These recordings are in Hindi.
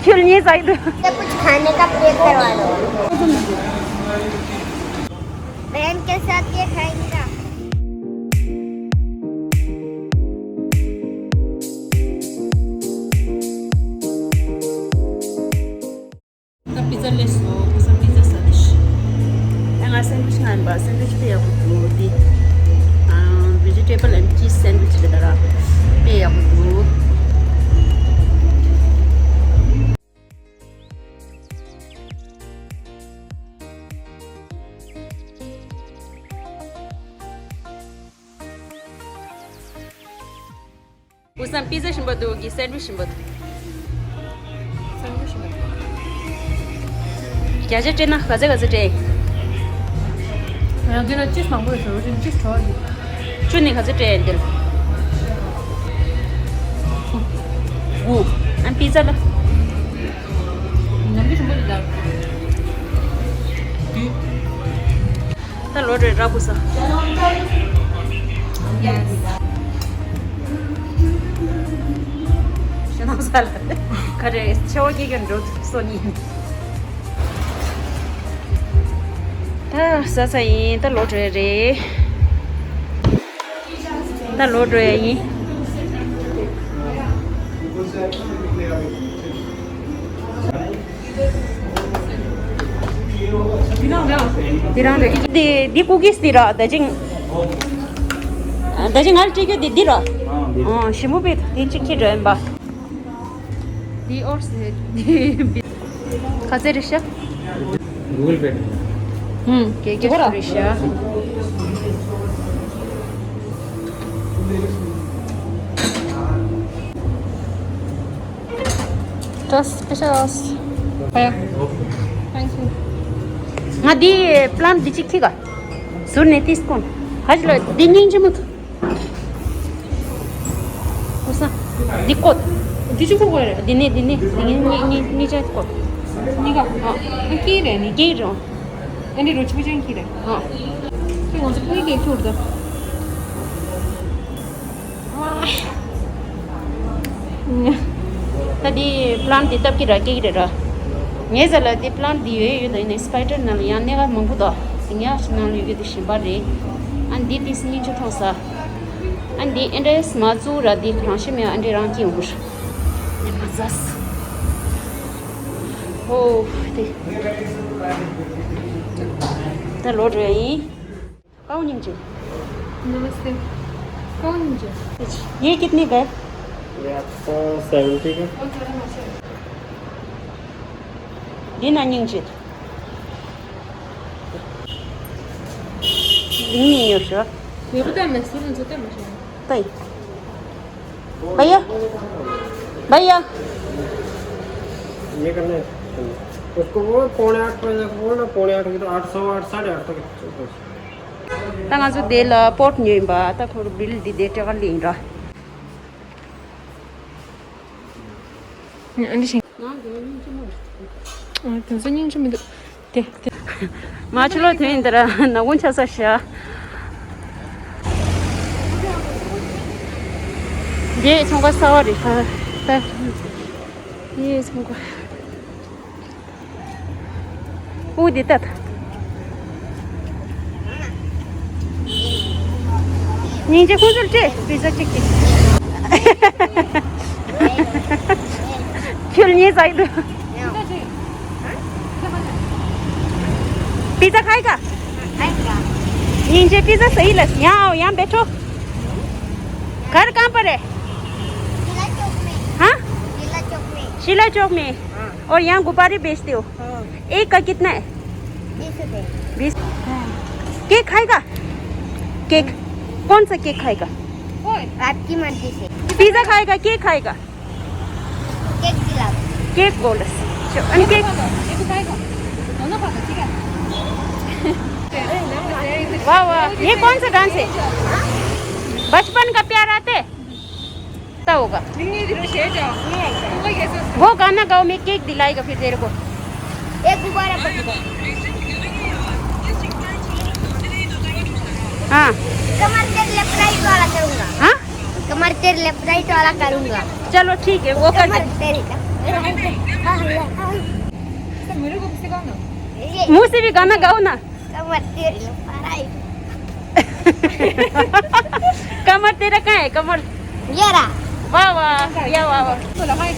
क्यों नहीं चाहिए? कुछ खाने का प्लेट करवा दो। बहन के साथ ये खाएंगे। Pizza leso, kusa pizza sadish. Anga sandwich ngan ba sandwich pe yabu di. Vegetable and cheese sandwich ledara pe yabu. Kusa pizza shimbadu gi sandwich shimbadu. क्या चे ना खाजे खाजे चे 여기는 치즈 망고 있어. 요즘 치즈 좋아하지. चुनी खाजे चे दिल 오 안 पिज़्ज़ा ला 남기 좀 버리자. ता लोड राबुसा शना साला करे चौकी गन रोड सोनी ता ससाई ता लोड रे ता लोड रे yi Dirang di cookies dira dajing al chike di dira shimu bit di chike ren ba di or se di kaze risha Google Pay. ke risha just specials 가요. 땡큐. ngadi plan di chikiga sunne tiskon hajlo dinin jumut usa dikot 뒤집고 가래. dini ni jatkot 니가 끼래 니. gero 아니 로치비전 끼래. 이거 언제 뿌리게 키우다. tadi plan di tab kira gero nge zala di plan di ye da in spider na ya ne ga mongbu da sinya snal yu de shimbare and di this ni chu thosa and di endes ma zu ra di khranshi me ande ran ki ubur ne mazas oh de ta lord re yi kaun ning ji नमस्ते. कौन मुझे? ये कितने का है ये आपका 70 का दिन ning ji ning yo sho 얘보다 몇 술은 저때 마셔. Tay. भैया भैया ये करना है उसको वो 7:45 बजे को बोलना 7:45 की तो 800 8 8:30 तक tanga zu de la port nyi ba ta khor bill di de ta ling ra 아니 신. 선생님 좀 돼. ma chulo thein dara na gun cha sa sha ye chongga sawari ta ye chongga u di ta ninja khuzul che pizza chiki kyul ni saidu pizza खाएगा नीचे पिज्जा सही लग यहाँ आओ यहाँ बैठो घर कहाँ पर है जिला चौक में। हाँ जिला चौक में। शिला चौक में और यहाँ गुब्बारे बेचते हो एक का कितना है 20 रुपए। 20 केक खाएगा केक कौन सा केक खाएगा आपकी मर्जी से। पिज्जा खाएगा केक खाएगा केक खिलाओ। केक बोल केक 이거 가이가. 너나 봐. 지가. वाह वाह ये कौन सा डांस है बचपन का प्यार आते क्या होगा 링리디로 쉐죠. 그거 계속. वो गाना गाओ मैं केक दिलाएगा फिर तेरे को एक गुब्बारा पकड़ो। हाँ कमर के लिए प्राइस वाला करूँगा। हाँ कमर तेरे लेफ्ट राइट वाला करूंगा। चलो ठीक है, वो कर कमर दे। तेरी मेरे को किससे गाना? ये मुंह से भी गाना गाओ ना। कमर तेरी लेफ्ट राइट। कमर तेरा कहाँ है कमर? ये रहा। वाह वाह, या वाह वाह। बोला हाय। ए,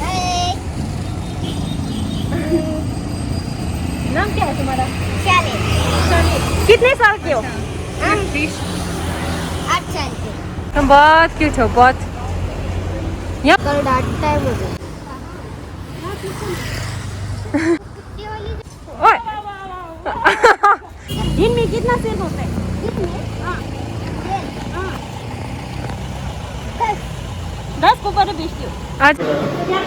नाम क्या है तुम्हारा? चले कितने साल के हो? हम 8 साल के। तुम बहुत क्यूट हो, बहुत। कल डांटता है मुझे। ओए दिन में कितना सेल होता है? हाँ। 10 को पर बेचती हो? आज क्या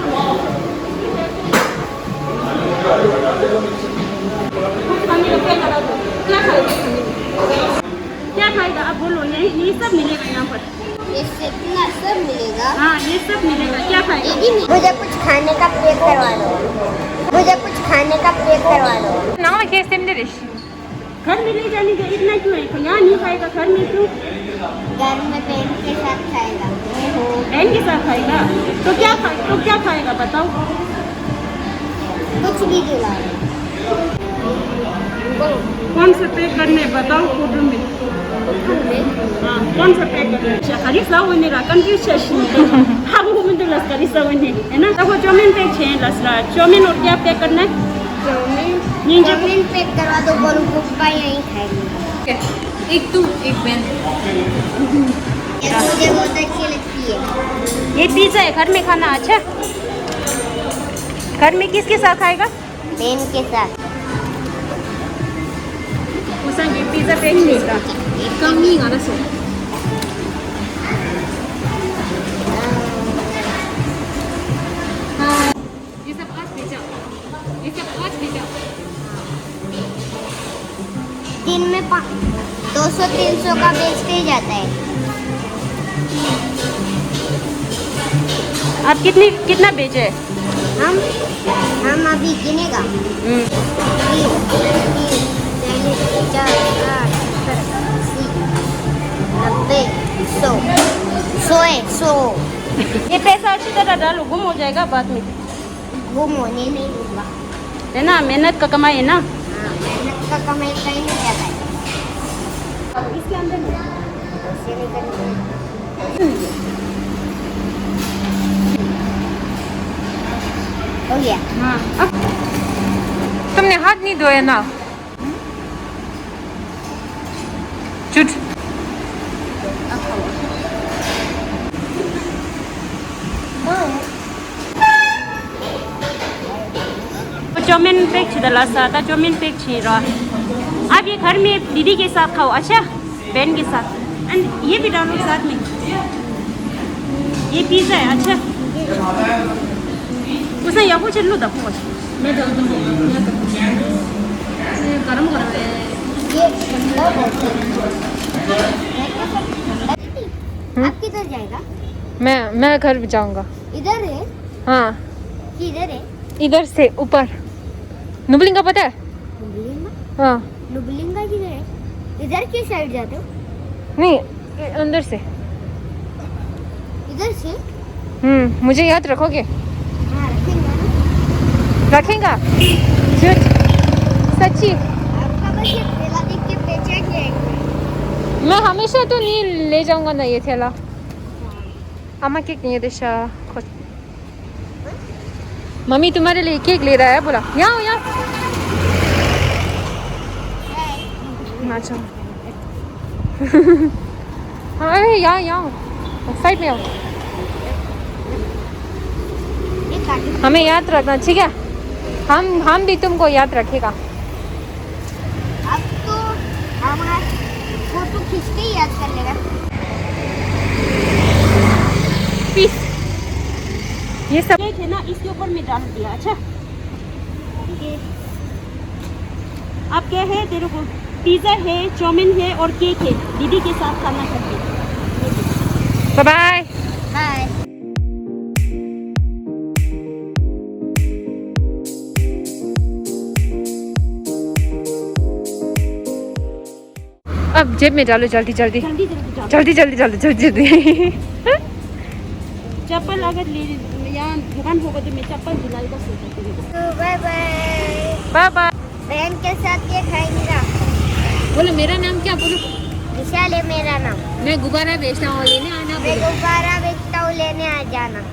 खाएगा? क्या खाएगा आप बोलो, ये सब मिलेगा यहाँ पर। इससे इतना सब मिलेगा। हाँ ये सब मिलेगा, क्या खाएगा? मुझे कुछ खाने का पैक करवा दो। मुझे कुछ खाने का पैक करवा दो। नाम है कैसे मेरे? घर में ले जाने का इतना क्यों है? यहाँ नहीं खाएगा, घर में क्यों? घर में बहन के साथ खाएगा। बहन के साथ खाएगा तो क्या खाएगा बताओ? कुछ भी दिला। कौन सा पैक करने बताओ फोटो में? हाँ कौन सा पैक करने? harisa wene ra confusion हाँ वो मुझे लस harisa wene है ना। तो वो चौमिन पैक छे लस रहा। चौमिन और क्या पैक करना है? चौमिन पैक करवा दो। बोलू पप्पा यहीं खाएंगे। एक तू एक बहन। ये मुझे बहुत अच्छी लगती है। ये पिज्जा है, घर में खाना। अच्छा घर में किसके साथ खाएगा? बहन के साथ। उसे ये पिज्जा पैक मिलेगा। कमी गाना सो। ये सब आज भेजा। ये सब आज भेजा। दिन में 200-300 का बेचते ही जाता है। आप कितना बेचे? हम अभी गिनेगा। 100 ये पैसा अच्छी तरह डालो, गुम हो जाएगा बाद में। वो मोने नहीं दूंगा। है ना, मेहनत का कमाई है ना। हाँ, मेहनत का कमाई कहीं नहीं जाता है। इसके अंदर ऐसे नहीं करना। हो गया। हाँ अब तुमने हाथ नहीं धोया ना? झूठ। चौमिन पैक छिदला सा चौमिन पैक छी रहा। आप ये घर में दीदी के साथ खाओ। अच्छा बहन के साथ। एंड ये भी डालो साथ में। ये पिज्जा है। अच्छा उसने यहाँ कुछ लो दब कुछ मैं डाल दूँ। गरम गरम है ये आप किधर जाएगा? मैं घर जाऊंगा। इधर है? हाँ किधर है? इधर से ऊपर। नुबलिंगा पता है? नुबलिंगा? हाँ। नुबलिंगा किधर है? इधर की साइड जाते हो? नहीं अंदर से। इधर से? मुझे याद रखोगे? हाँ रखेंगे ना। रखेगा? झूठ सच्ची? आपका बस ये ठेला देख के पहचान जाएगा। मैं हमेशा तो नहीं ले जाऊंगा ना ये थैला। अम्मा केक नहीं देशा। मम्मी तुम्हारे लिए केक ले रहा है। बोला यहाँ यहाँ अच्छा। हाँ यहाँ यहाँ साइड में आओ। ये काटो। हमें याद रखना ठीक है? हम भी तुमको याद रखेगा। अब तो हमारा फोटो खींच के ही याद कर लेगा। पीस ये सब केक है ना, इसके ऊपर में डाल दिया। अच्छा आप क्या है तेरे को? पिज्जा है, चौमिन है और केक है। दीदी के साथ खाना चाहिए। Bye bye. बाय। अब जेब में डालो जल्दी जल्दी जल्दी जल्दी जाओ। जल्दी जल्दी जल्दी जल्दी जल्दी। चप्पल अगर ले यहाँ दुकान होगा तो मैं चप्पल दिलाएगा सोचा बाय बाय बाय बाय बहन के साथ ये खाएंगे बोलो मेरा नाम क्या बोलो विशाल है मेरा नाम मैं गुब्बारा बेचता हूँ लेने आना मैं दोबारा बेचता हूँ लेने आ जाना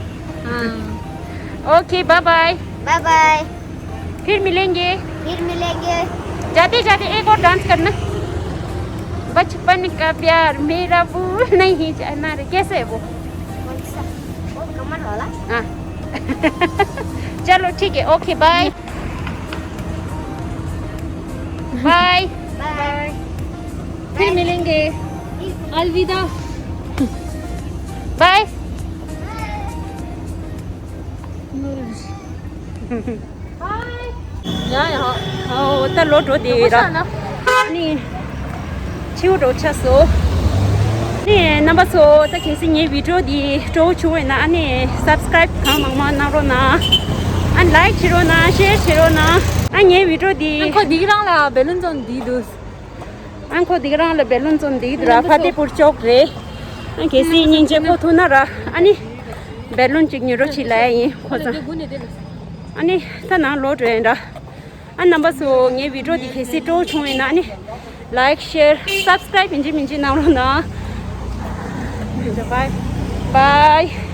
हाँ okay bye bye bye bye फिर मिलेंगे जाते जाते एक और डांस करना बचपन का प्यार मेरा भूल नहीं जाना रे कैसे है वो कौन सा वो कमर वाला हाँ चलो ठीक है ओके बाय बाय बाय फिर मिलेंगे अलविदा बाय यहाँ 또 로드 디라 아니 치우도 쳤어 네 넘버서 딱 계신 이 비디오 디 조초에나 아니 subscribe 가망만 나로나 안 like 치로나 share 치로나 아니 비디오 디 거 니랑 라 멜론전 니도 안코 디랑 라 벨론 좀 디드라 파티푸르 쪽레 안 계신 인제 포토나라 아니 벨론 찍니로 치라이 코자 아니 타나 로드엔다 안 넘버서 이 비디오 디 계시 조초에나 아니 like share subscribe 민지 나오나 bye bye